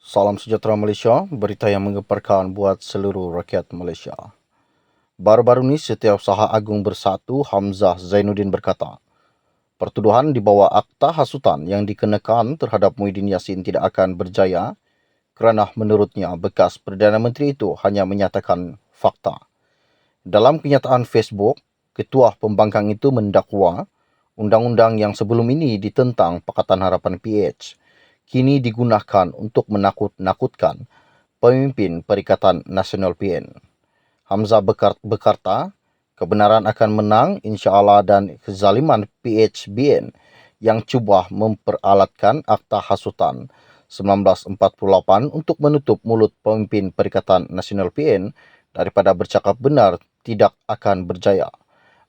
Salam sejahtera Malaysia, berita yang menggemparkan buat seluruh rakyat Malaysia. Baru-baru ini Setiausaha Agung Bersatu Hamzah Zainuddin berkata, pertuduhan di bawah Akta Hasutan yang dikenakan terhadap Muhyiddin Yassin tidak akan berjaya kerana menurutnya bekas Perdana Menteri itu hanya menyatakan fakta. Dalam kenyataan Facebook, Ketua Pembangkang itu mendakwa undang-undang yang sebelum ini ditentang Pakatan Harapan PH kini digunakan untuk menakut-nakutkan pemimpin Perikatan Nasional PN. Hamzah berkata, kebenaran akan menang insya-Allah dan kezaliman PHBN yang cuba memperalatkan Akta Hasutan 1948 untuk menutup mulut pemimpin Perikatan Nasional PN daripada bercakap benar tidak akan berjaya.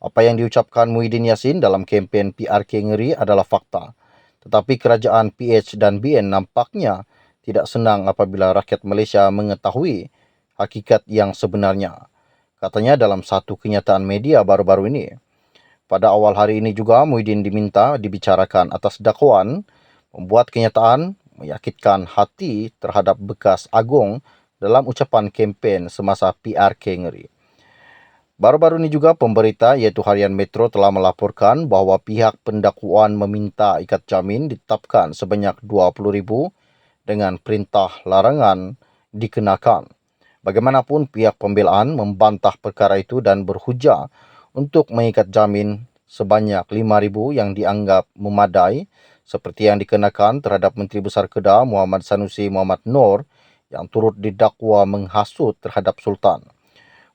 Apa yang diucapkan Muhyiddin Yassin dalam kempen PRK Ngeri adalah fakta. Tetapi kerajaan PH dan BN nampaknya tidak senang apabila rakyat Malaysia mengetahui hakikat yang sebenarnya. Katanya dalam satu kenyataan media baru-baru ini. Pada awal hari ini juga Muhyiddin diminta dibicarakan atas dakwaan membuat kenyataan menyakitkan hati terhadap bekas agung dalam ucapan kempen semasa PRK Ngeri. Baru-baru ini juga pemberita iaitu Harian Metro telah melaporkan bahawa pihak pendakwaan meminta ikat jamin ditetapkan sebanyak 20,000 dengan perintah larangan dikenakan. Bagaimanapun pihak pembelaan membantah perkara itu dan berhujah untuk mengikat jamin sebanyak 5,000 yang dianggap memadai seperti yang dikenakan terhadap Menteri Besar Kedah Muhammad Sanusi Muhammad Noor yang turut didakwa menghasut terhadap Sultan.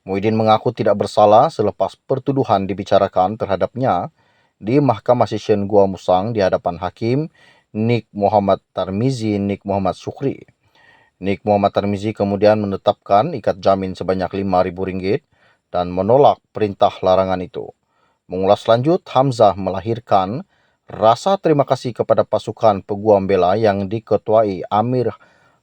Muhyiddin mengaku tidak bersalah selepas pertuduhan dibicarakan terhadapnya di Mahkamah Session Gua Musang di hadapan Hakim Nik Muhammad Tarmizi Nik Muhammad Sukri. Nik Muhammad Tarmizi kemudian menetapkan ikat jamin sebanyak RM5,000 dan menolak perintah larangan itu. Mengulas lanjut, Hamzah melahirkan rasa terima kasih kepada pasukan peguam bela yang diketuai Amir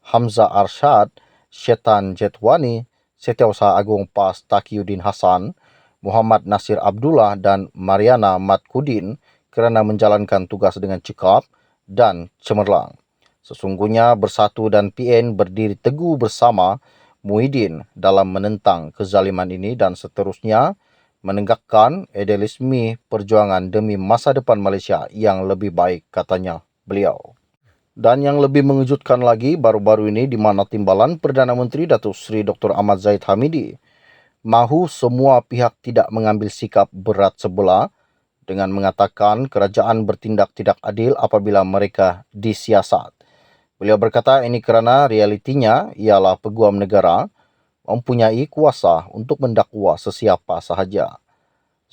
Hamzah Arshad, Syaitan Jetwani, Setiausaha Agung PAS Taqiyuddin Hassan, Muhammad Nasir Abdullah dan Mariana Matkudin kerana menjalankan tugas dengan cekap dan cemerlang. Sesungguhnya Bersatu dan PN berdiri teguh bersama Muhyiddin dalam menentang kezaliman ini dan seterusnya menegakkan idealisme perjuangan demi masa depan Malaysia yang lebih baik, katanya beliau. Dan yang lebih mengejutkan lagi baru-baru ini di mana Timbalan Perdana Menteri Datuk Seri Dr. Ahmad Zahid Hamidi mahu semua pihak tidak mengambil sikap berat sebelah dengan mengatakan kerajaan bertindak tidak adil apabila mereka disiasat. Beliau berkata ini kerana realitinya ialah peguam negara mempunyai kuasa untuk mendakwa sesiapa sahaja.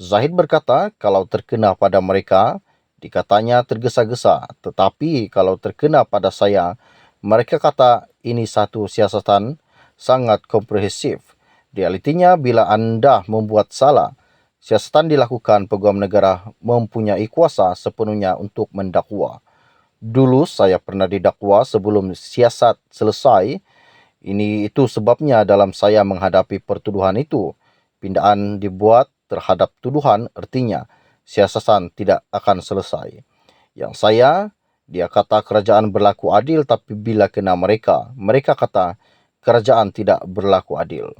Zahid berkata kalau terkena pada mereka, dikatanya tergesa-gesa, tetapi kalau terkena pada saya, mereka kata ini satu siasatan sangat komprehensif. Realitinya bila anda membuat salah, siasatan dilakukan peguam negara mempunyai kuasa sepenuhnya untuk mendakwa. Dulu saya pernah didakwa sebelum siasat selesai. Itu sebabnya dalam saya menghadapi pertuduhan itu. Pindaan dibuat terhadap tuduhan artinya siasatan tidak akan selesai. Yang dia kata kerajaan berlaku adil tapi bila kena mereka kata kerajaan tidak berlaku adil.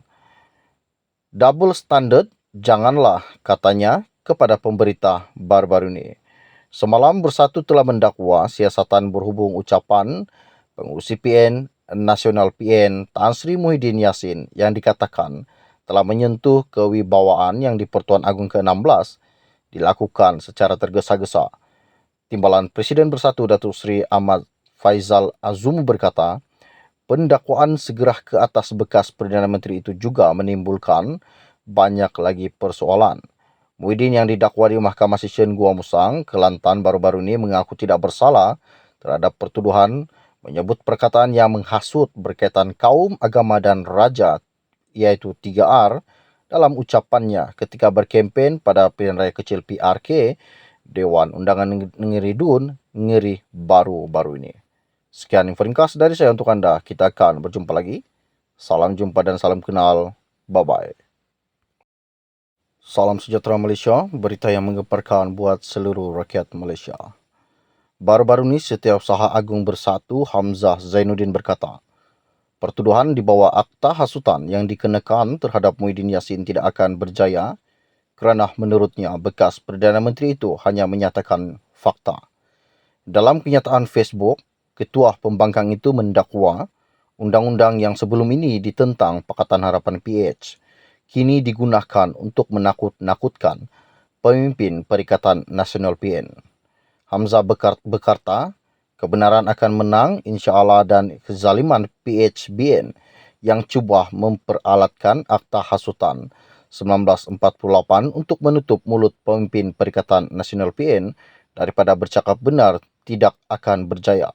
Double standard janganlah, katanya kepada pemberita baru-baru ini. Semalam Bersatu telah mendakwa siasatan berhubung ucapan pengurusi PN Nasional PN Tan Sri Muhyiddin Yassin yang dikatakan telah menyentuh kewibawaan yang di Pertuan Agong ke-16 dilakukan secara tergesa-gesa. Timbalan Presiden Bersatu Datuk Seri Ahmad Faizal Azum berkata, pendakwaan segera ke atas bekas Perdana Menteri itu juga menimbulkan banyak lagi persoalan. Muhyiddin yang didakwa di Mahkamah Session Gua Musang, Kelantan baru-baru ini mengaku tidak bersalah terhadap pertuduhan menyebut perkataan yang menghasut berkaitan kaum, agama dan raja iaitu 3R dalam ucapannya ketika berkempen pada pilihan raya kecil PRK Dewan Undangan Ngeri Dun Ngeri baru-baru ini. Sekian info ringkas dari saya untuk anda. Kita akan berjumpa lagi. Salam jumpa dan salam kenal. Bye-bye. Salam sejahtera Malaysia, berita yang menggemparkan buat seluruh rakyat Malaysia. Baru-baru ini Setiausaha Agung Bersatu Hamzah Zainuddin berkata, Pertuduhan di bawah akta hasutan yang dikenakan terhadap Muhyiddin Yassin tidak akan berjaya kerana menurutnya bekas Perdana Menteri itu hanya menyatakan fakta. Dalam kenyataan Facebook, Ketua Pembangkang itu mendakwa undang-undang yang sebelum ini ditentang Pakatan Harapan PH kini digunakan untuk menakut-nakutkan pemimpin Perikatan Nasional PN. Hamzah berkata, kebenaran akan menang insya-Allah dan kezaliman PHBN yang cuba memperalatkan akta hasutan 1948 untuk menutup mulut pemimpin Perikatan Nasional PN daripada bercakap benar tidak akan berjaya.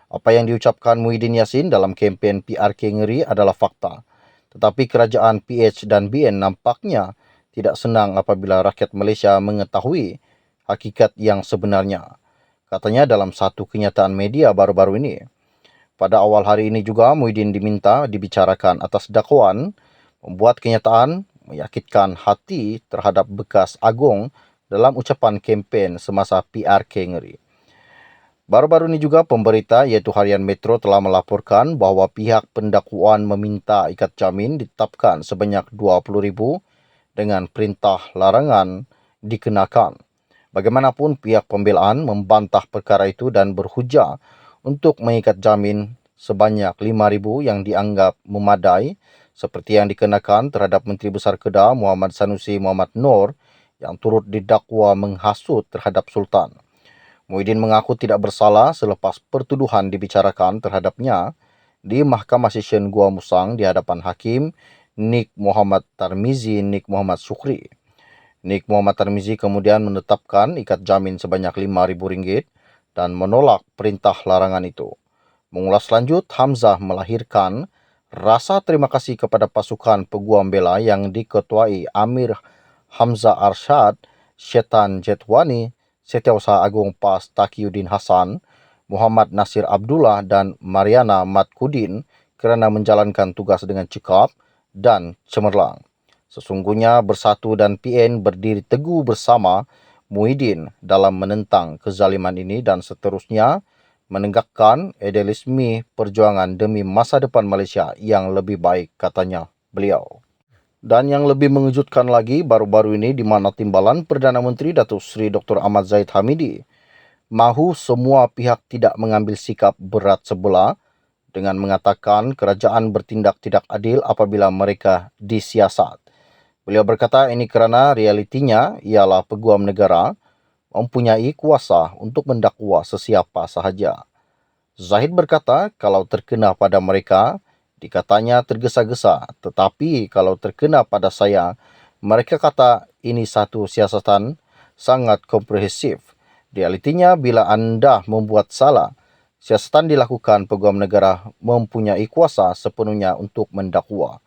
Apa yang diucapkan Muhyiddin Yassin dalam kempen PRK Ngeri adalah fakta. Tetapi kerajaan PH dan BN nampaknya tidak senang apabila rakyat Malaysia mengetahui hakikat yang sebenarnya. Katanya dalam satu kenyataan media baru-baru ini. Pada awal hari ini juga Muhyiddin diminta dibicarakan atas dakwaan membuat kenyataan menyakitkan hati terhadap bekas agung dalam ucapan kempen semasa PRK Ngeri. Baru-baru ini juga pemberita iaitu Harian Metro telah melaporkan bahawa pihak pendakwaan meminta ikat jamin ditetapkan sebanyak 20,000 dengan perintah larangan dikenakan. Bagaimanapun pihak pembelaan membantah perkara itu dan berhujah untuk mengikat jamin sebanyak 5,000 yang dianggap memadai seperti yang dikenakan terhadap Menteri Besar Kedah Muhammad Sanusi Muhammad Noor yang turut didakwa menghasut terhadap Sultan. Muhyiddin mengaku tidak bersalah selepas pertuduhan dibicarakan terhadapnya di Mahkamah Session Gua Musang di hadapan Hakim Nik Muhammad Tarmizi Nik Muhammad Sukri. Nik Muhammad Tarmizi kemudian menetapkan ikat jamin sebanyak RM5,000 dan menolak perintah larangan itu. Mengulas lanjut, Hamzah melahirkan rasa terima kasih kepada pasukan peguam bela yang diketuai Amir Hamzah Arshad, Syaitan Jetwani, Setiausaha Agung PAS Taqiyuddin Hasan, Muhammad Nasir Abdullah dan Mariana Matkudin kerana menjalankan tugas dengan cekap dan cemerlang. Sesungguhnya Bersatu dan PN berdiri teguh bersama Muhyiddin dalam menentang kezaliman ini dan seterusnya menegakkan idealisme perjuangan demi masa depan Malaysia yang lebih baik, katanya beliau. Dan yang lebih mengejutkan lagi baru-baru ini di mana Timbalan Perdana Menteri Datuk Seri Dr. Ahmad Zahid Hamidi mahu semua pihak tidak mengambil sikap berat sebelah dengan mengatakan kerajaan bertindak tidak adil apabila mereka disiasat. Beliau berkata ini kerana realitinya ialah peguam negara mempunyai kuasa untuk mendakwa sesiapa sahaja. Zahid berkata kalau terkena pada mereka, dikatanya tergesa-gesa, tetapi kalau terkena pada saya, mereka kata ini satu siasatan sangat komprehensif. Realitinya bila anda membuat salah, siasatan dilakukan peguam negara mempunyai kuasa sepenuhnya untuk mendakwa.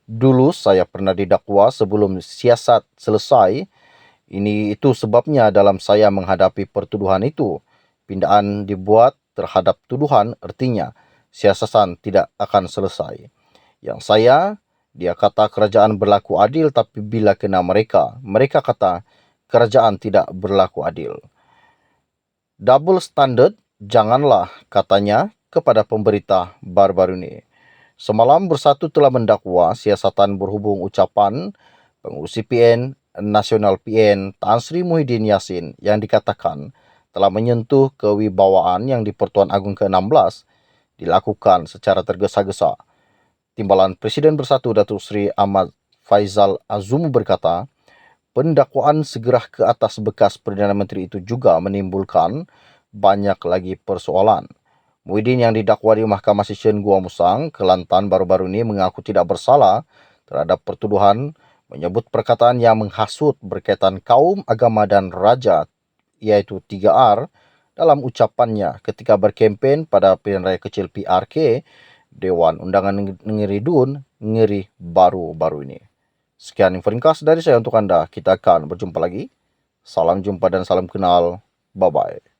Dulu saya pernah didakwa sebelum siasat selesai. Itu sebabnya dalam saya menghadapi pertuduhan itu. Pindaan dibuat terhadap tuduhan artinya siasatan tidak akan selesai. Dia kata kerajaan berlaku adil tapi bila kena mereka kata kerajaan tidak berlaku adil. Double standard janganlah, katanya kepada pemberita baru-baru ini. Semalam Bersatu telah mendakwa siasatan berhubung ucapan pengurusi PN Nasional PN Tan Sri Muhyiddin Yassin yang dikatakan telah menyentuh kewibawaan yang di Pertuan Agong ke-16 dilakukan secara tergesa-gesa. Timbalan Presiden Bersatu Datuk Seri Ahmad Faizal Azum berkata, pendakwaan segera ke atas bekas Perdana Menteri itu juga menimbulkan banyak lagi persoalan. Muhyiddin yang didakwa di Mahkamah Session Gua Musang, Kelantan baru-baru ini mengaku tidak bersalah terhadap pertuduhan menyebut perkataan yang menghasut berkaitan kaum, agama dan raja iaitu 3R dalam ucapannya ketika berkempen pada pilihan raya kecil PRK Dewan Undangan Ngeri Dun Ngeri baru-baru ini. Sekian info ringkas dari saya untuk anda. Kita akan berjumpa lagi. Salam jumpa dan salam kenal. Bye-bye.